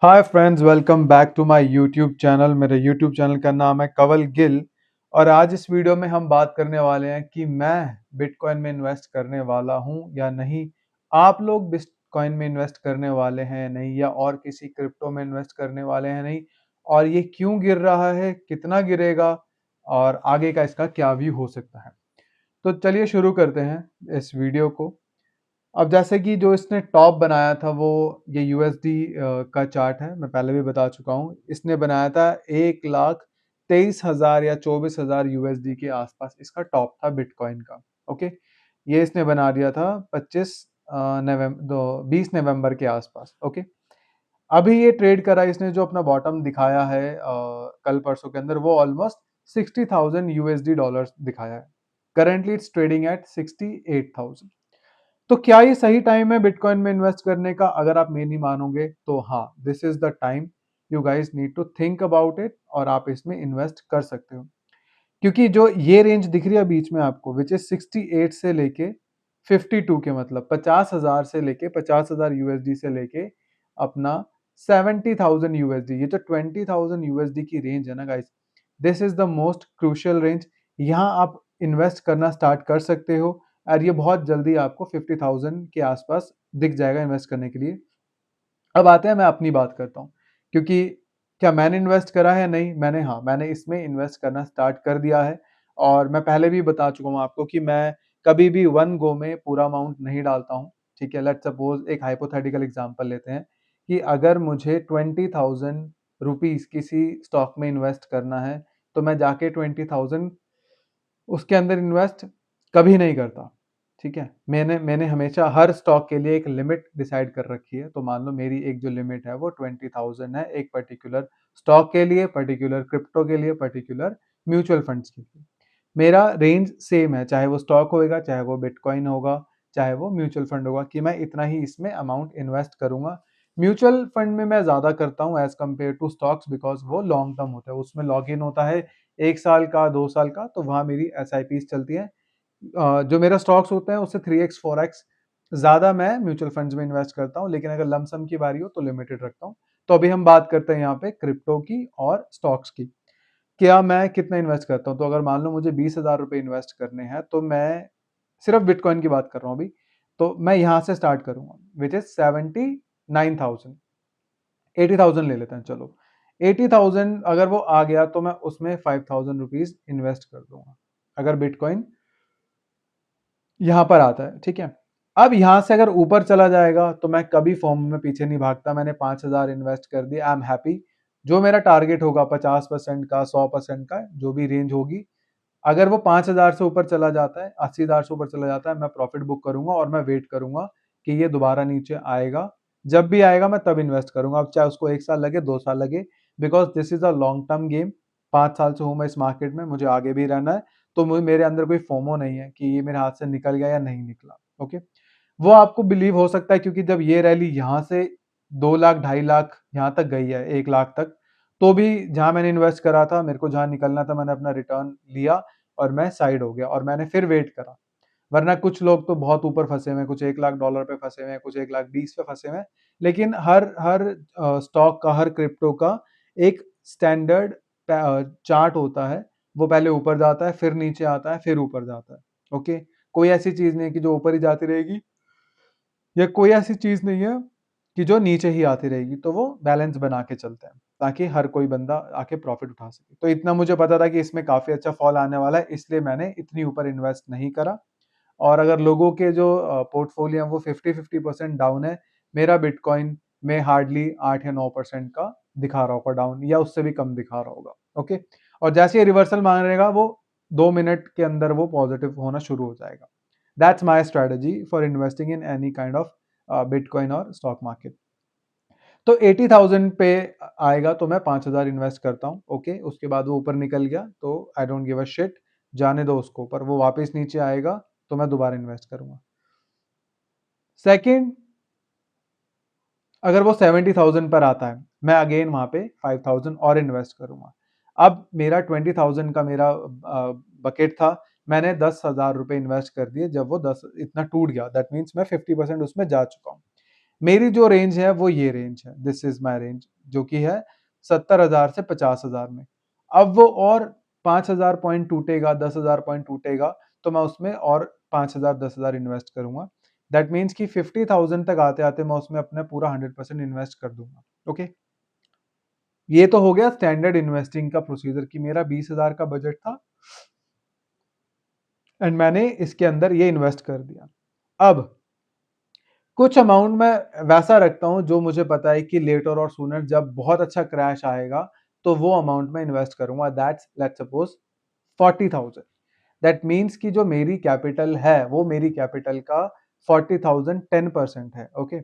Hi friends, welcome back to my YouTube channel. मेरे YouTube channel का नाम है कंवल गिल। और आज इस वीडियो में हम बात करने वाले हैं कि मैं बिटकॉइन में इन्वेस्ट करने वाला हूं या नहीं। आप लोग बिटकॉइन में इन्वेस्ट करने वाले हैं या नहीं, या और किसी क्रिप्टो में इन्वेस्ट करने वाले हैं नहीं, और ये क्यों गिर रहा है, कितना गिरेगा, और आगे का इसका क्या व्यू हो सकता है। तो चलिए शुरू करते हैं इस वीडियो को। अब जैसे कि जो इसने टॉप बनाया था वो ये यूएसडी का चार्ट है, मैं पहले भी बता चुका हूँ। इसने बनाया था 1,23,000 या 24,000 यूएसडी के आसपास इसका टॉप था बिटकॉइन का। ओके, ये इसने बना दिया था 20 नवंबर के आसपास। ओके, अभी ये ट्रेड करा, इसने जो अपना बॉटम दिखाया है कल परसों के अंदर, वो ऑलमोस्ट 60,000 यूएसडी डॉलर्स दिखाया है। Currently it's trading at 68,000। तो क्या ये सही टाइम है बिटकॉइन में इन्वेस्ट करने का? अगर आप मेरी मानोगे तो हाँ, this is the time. You guys need to think about it और आप इसमें इन्वेस्ट कर सकते हो। क्योंकि जो ये रेंज दिख रही है बीच में आपको, विच इज 68 से लेके 52 के, मतलब 50,000 से लेके 50,000 यूएसडी से लेके अपना 70,000 यूएसडी, ये जो 20,000 यूएसडी की रेंज है ना guys, this is the most crucial range. यहाँ आप इन्वेस्ट करना स्टार्ट कर सकते हो और ये बहुत जल्दी आपको 50,000 के आसपास दिख जाएगा इन्वेस्ट करने के लिए। अब आते हैं, मैं अपनी बात करता हूँ, क्योंकि क्या मैंने इन्वेस्ट करा है? नहीं, मैंने, हाँ, मैंने इसमें इन्वेस्ट करना स्टार्ट कर दिया है। और मैं पहले भी बता चुका हूँ आपको कि मैं कभी भी वन गो में पूरा अमाउंट नहीं डालता हूँ। ठीक है, लेट्स सपोज एक हाइपोथेटिकल एग्जांपल लेते हैं कि अगर मुझे 20,000 रुपीज किसी स्टॉक में इन्वेस्ट करना है, तो मैं जाके 20,000 उसके अंदर इन्वेस्ट कभी नहीं करता। ठीक है, मैंने मैंने हमेशा हर स्टॉक के लिए एक लिमिट डिसाइड कर रखी है। तो मान लो मेरी एक जो लिमिट है वो 20,000 है, एक पर्टिकुलर स्टॉक के लिए, पर्टिकुलर क्रिप्टो के लिए, पर्टिकुलर म्यूचुअल फंड्स के लिए। मेरा रेंज सेम है, चाहे वो स्टॉक होएगा, चाहे वो बिटकॉइन होगा, चाहे वो म्यूचुअल फंड होगा, कि मैं इतना ही इसमें अमाउंट इन्वेस्ट करूंगा। म्यूचुअल फंड में मैं ज्यादा करता हूँ as compare to stocks, because वो लॉन्ग टर्म होता है, उसमें लॉग इन होता है 1 साल का, 2 साल का, तो वहां मेरी एस चलती है। जो मेरा स्टॉक्स होते हैं उससे 3x 4x ज्यादा मैं म्यूचुअल फंड्स में इन्वेस्ट करता हूँ, लेकिन अगर लमसम की बारी हो तो लिमिटेड रखता हूँ। तो अभी हम बात करते हैं यहाँ पे क्रिप्टो की और स्टॉक्स की। क्या मैं कितना इन्वेस्ट करता हूँ? तो अगर मान लो मुझे 20,000 रुपए इन्वेस्ट करने हैं, तो मैं सिर्फ बिटकॉइन की बात कर रहा हूँ अभी, तो मैं यहाँ से स्टार्ट करूंगा, विच इज 79,000। 80,000 ले लेते हैं, चलो। 80,000 अगर वो आ गया तो मैं उसमें 5,000 रुपीज इन्वेस्ट कर दूंगा, अगर बिटकॉइन यहाँ पर आता है। ठीक है, अब यहाँ से अगर ऊपर चला जाएगा तो मैं कभी फॉर्म में पीछे नहीं भागता। मैंने 5,000 इन्वेस्ट कर दिया, आई एम हैप्पी। जो मेरा टारगेट होगा 50% का, 100% का, जो भी रेंज होगी, अगर वो 5,000 से ऊपर चला जाता है, 80,000 से ऊपर चला जाता है, मैं प्रॉफिट बुक करूंगा और मैं वेट करूंगा कि ये दोबारा नीचे आएगा। जब भी आएगा मैं तब इन्वेस्ट करूंगा, अब चाहे उसको 1 साल लगे, 2 साल लगे, because this is a long term game. 5 साल से हूं मैं इस मार्केट में, मुझे आगे भी रहना है। तो मुझे, मेरे अंदर कोई फोमो नहीं है कि ये मेरे हाथ से निकल गया या नहीं निकला। ओके, वो आपको बिलीव हो सकता है, क्योंकि जब ये रैली यहाँ से 2 लाख, 2.5 लाख यहाँ तक गई है, 1 लाख तक, तो भी जहां मैंने इन्वेस्ट करा था, मेरे को जहां निकलना था, मैंने अपना रिटर्न लिया और मैं साइड हो गया और मैंने फिर वेट करा। वरना कुछ लोग तो बहुत ऊपर फंसे हुए हैं, कुछ 1 लाख डॉलर पे फंसे हुए हैं, कुछ 1,20,000 पे फंसे हुए हैं। लेकिन हर हर स्टॉक का, हर क्रिप्टो का एक स्टैंडर्ड चार्ट होता है। वो पहले ऊपर जाता है, फिर नीचे आता है, फिर ऊपर जाता है। ओके, कोई ऐसी चीज नहीं है कि जो ऊपर ही जाती रहेगी, या कोई ऐसी चीज नहीं है कि जो नीचे ही आती रहेगी। तो वो बैलेंस बना के चलते हैं ताकि हर कोई बंदा आके प्रॉफिट उठा सके। तो इतना मुझे पता था कि इसमें काफी अच्छा फॉल आने वाला है, इसलिए मैंने इतनी ऊपर इन्वेस्ट नहीं करा। और अगर लोगों के जो पोर्टफोलियो है वो 50-50% डाउन है, मेरा बिटकॉइन में हार्डली 8 या 9% का दिखा रहा होगा डाउन, या उससे भी कम दिखा रहा होगा। ओके, और जैसे ये रिवर्सल मांगेगा, वो 2 मिनट के अंदर वो पॉजिटिव होना शुरू हो जाएगा। That's my strategy for investing in any kind of bitcoin और स्टॉक मार्केट। तो 80,000 पे आएगा तो मैं 5,000 इन्वेस्ट करता हूँ। ओके, उसके बाद वो ऊपर निकल गया तो I don't give a shit, जाने दो उसको, पर वो वापस नीचे आएगा तो मैं दोबारा इन्वेस्ट करूंगा। सेकंड, अगर वो 70,000 पर आता है, मैं अगेन वहां पे 5,000 और इन्वेस्ट करूंगा। अब मेरा 20,000 का मेरा बकेट था, मैंने 10,000 रुपए इन्वेस्ट कर दिए। जब वो 10 इतना टूट गया, दैट मीन्स मैं 50% उसमें जा चुका हूँ। मेरी जो रेंज है वो ये रेंज है, दिस इज माय रेंज, जो कि है 70,000 से 50,000 में। अब वो और 5,000 पॉइंट टूटेगा, 10,000 पॉइंट टूटेगा, तो मैं उसमें और 5,000 10,000 इन्वेस्ट करूंगा। दैट मीन्स कि 50,000 तक आते आते मैं उसमें अपना पूरा 100% इन्वेस्ट कर दूंगा। ओके, ये तो हो गया स्टैंडर्ड इन्वेस्टिंग का प्रोसीजर कि मेरा 20,000 का बजट था एंड मैंने इसके अंदर ये इन्वेस्ट कर दिया। अब कुछ अमाउंट मैं वैसा रखता हूँ जो मुझे पता है कि लेटर और सूनर जब बहुत अच्छा क्रैश आएगा तो वो अमाउंट मैं इन्वेस्ट करूंगा। That's let's suppose 40,000। That means कि जो मेरी कैपिटल है वो मेरी कैपिटल का 40,000 10% है। ओके,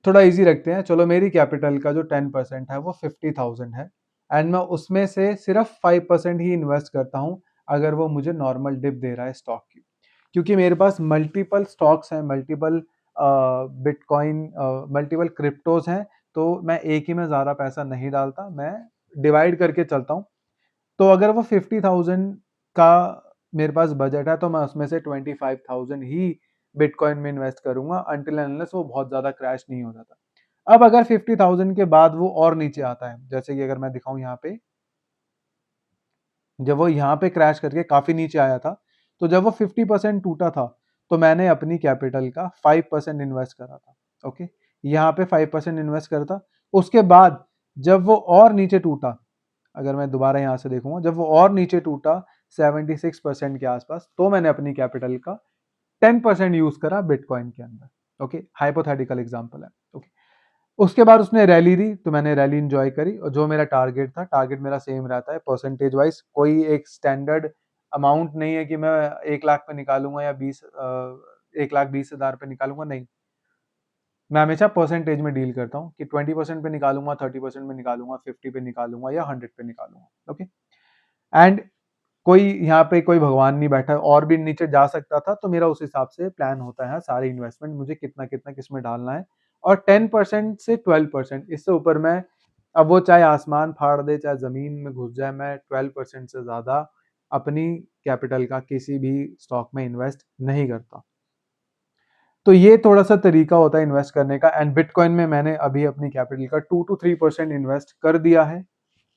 थोड़ा इजी रखते हैं, चलो मेरी कैपिटल का जो 10% है वो 50,000 है एंड मैं उसमें से सिर्फ 5% ही इन्वेस्ट करता हूँ अगर वो मुझे नॉर्मल डिप दे रहा है स्टॉक की। क्योंकि मेरे पास मल्टीपल स्टॉक्स हैं, मल्टीपल बिटकॉइन, मल्टीपल क्रिप्टोज हैं, तो मैं एक ही में ज़्यादा पैसा नहीं डालता, मैं डिवाइड करके चलता हूँ। तो अगर वो 50,000 का मेरे पास बजट है तो मैं उसमें से 25,000 ही बिटकॉइन में इन्वेस्ट करूंगा अनटिल अनलेस वो बहुत ज़्यादा क्रैश नहीं हो जाता। अब अगर 50,000 के बाद वो और नीचे आता है, जैसे कि अगर मैं दिखाऊं यहाँ पे, जब वो यहाँ पे क्रैश करके काफी नीचे आया था, तो जब वो 50% टूटा था तो मैंने अपनी कैपिटल का 5% इन्वेस्ट करा था। ओके, यहाँ पे 5% इन्वेस्ट करा था। उसके बाद जब वो और नीचे टूटा, अगर मैं दोबारा यहाँ से देखूंगा, जब वो और नीचे टूटा 76% के आसपास, तो मैंने अपनी कैपिटल का 10% यूज करा बिटकॉइन के अंदर। ओके, हाइपोथेटिकल एग्जांपल है। ओके, उसके बाद उसने रैली दी तो मैंने रैली इंजॉय करी, और जो मेरा टारगेट था, टारगेट मेरा सेम रहता है परसेंटेज वाइज, कोई एक स्टैंडर्ड अमाउंट नहीं है कि मैं 1 लाख पे निकालूंगा या 1,20,000 पे निकालूंगा, नहीं। मैं हमेशा परसेंटेज में डील करता हूँ कि 20% पे निकालूंगा, 30% पे निकालूंगा, 50 पे निकालूंगा या 100 पे निकालूंगा। ओके, एंड कोई यहाँ पे कोई भगवान नहीं बैठा, और भी नीचे जा सकता था, तो मेरा उस हिसाब से प्लान होता है सारे इन्वेस्टमेंट मुझे कितना कितना किस में डालना है। और 10% से 12%, इससे ऊपर मैं, अब वो चाहे आसमान फाड़ दे चाहे जमीन में घुस जाए, मैं 12% से ज्यादा अपनी कैपिटल का किसी भी स्टॉक में इन्वेस्ट नहीं करता। तो ये थोड़ा सा तरीका होता है इन्वेस्ट करने का। एंड बिटकॉइन में मैंने अभी अपनी कैपिटल का 2 to 3% इन्वेस्ट कर दिया है।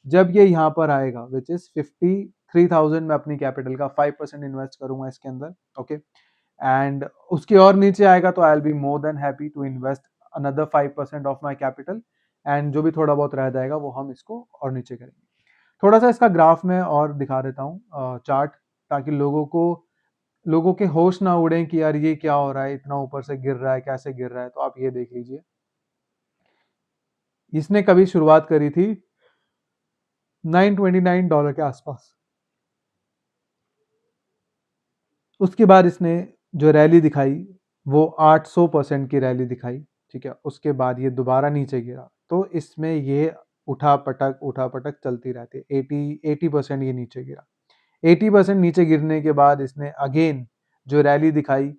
जब ये यहाँ पर आएगा विच इज 53,000, मैं अपनी कैपिटल का 5% इन्वेस्ट करूंगा इसके अंदर। ओके, एंड उसके और नीचे आएगा तो I will be more than happy to invest another 5% of my capital, and जो भी थोड़ा बहुत रह जाएगा वो हम इसको और नीचे करेंगे। थोड़ा सा इसका ग्राफ में और दिखा देता हूँ चार्ट, ताकि लोगों के होश ना उड़े कि यार ये क्या हो रहा है, इतना ऊपर से गिर रहा है, कैसे गिर रहा है। तो आप ये देख लीजिए, इसने कभी शुरुआत करी थी $929 के आसपास। उसके बाद इसने जो रैली दिखाई वो 800% की रैली दिखाई। ठीक है, उसके बाद ये दोबारा नीचे गिरा, तो इसमें ये उठा पटक चलती रहती है। 80% ये नीचे गिरा। 80% नीचे गिरने के बाद इसने अगेन जो रैली दिखाई,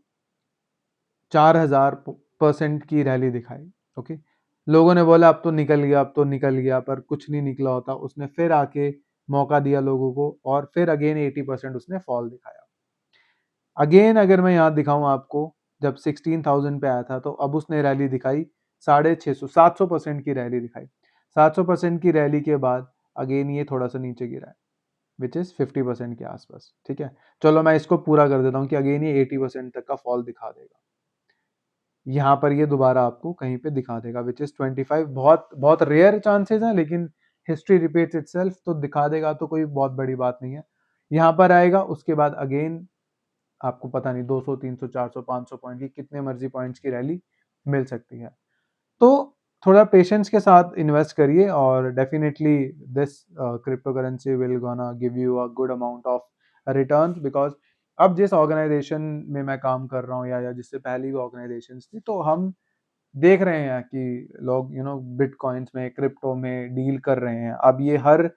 4,000% की रैली दिखाई। ओके, लोगों ने बोला अब तो निकल गया, अब तो निकल गया, पर कुछ नहीं निकला होता। उसने फिर आके मौका दिया लोगों को और फिर अगेन 80% उसने फॉल दिखाया। अगेन अगर मैं यहाँ दिखाऊं आपको, जब 16,000 पे आया था तो अब उसने रैली दिखाई 650, 700% की रैली दिखाई। 700% की रैली के बाद अगेन ये थोड़ा सा नीचे गिरा है विच इज 50% के आसपास। ठीक है, चलो मैं इसको पूरा कर देता हूँ कि अगेन ये 80% तक का फॉल दिखा देगा। यहाँ पर ये दोबारा आपको कहीं पे दिखा देगा विच इज 25। बहुत बहुत रेयर चांसेस हैं, लेकिन हिस्ट्री रिपीट्स इटसेल्फ, तो दिखा देगा तो कोई बहुत बड़ी बात नहीं है। यहाँ पर आएगा, उसके बाद अगेन आपको पता नहीं 200 300 400 500 पॉइंट की, कितने मर्जी पॉइंट्स की रैली मिल सकती है। तो थोड़ा पेशेंस के साथ इन्वेस्ट करिए और definitely this crypto currency will gonna give you a good amount of returns. Because अब जिस ऑर्गेनाइजेशन में मैं काम कर रहा हूँ या जिससे पहली भी ऑर्गेनाइजेशन थी, तो हम देख रहे हैं कि लोग बिटकॉइंस में, क्रिप्टो में डील कर रहे हैं। अब ये हर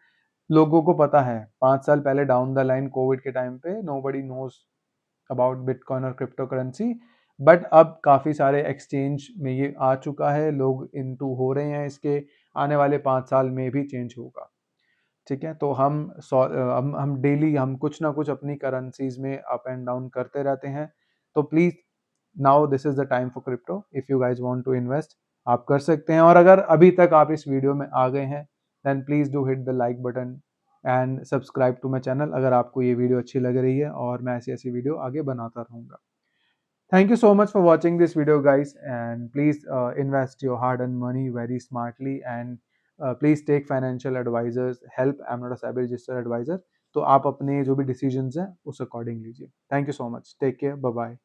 लोगों को पता है, 5 साल पहले डाउन द लाइन कोविड के टाइम पे नोबडी नोज अबाउट बिटकॉइन और क्रिप्टो करेंसी, बट अब काफ़ी सारे एक्सचेंज में ये आ चुका है, लोग इनटू हो रहे हैं इसके। आने वाले 5 साल में भी चेंज होगा। ठीक है, तो हम डेली हम कुछ ना कुछ अपनी करेंसीज में अप एंड डाउन करते रहते हैं। तो please now this is the time for crypto. If you guys want to invest, आप कर सकते हैं। और अगर अभी तक आप इस वीडियो में आ गए हैं, then please do hit the like button and subscribe to my channel, अगर आपको ये वीडियो अच्छी लग रही है और मैं ऐसी ऐसी वीडियो आगे बनाता रहूँगा। Thank you so much for watching this video, guys, and please invest your hard-earned money very smartly, and please take financial advisors help. I'm not a SEBI registered advisor, तो आप अपने जो भी decisions हैं उस according लीजिए। Thank you so much. Take care. Bye bye.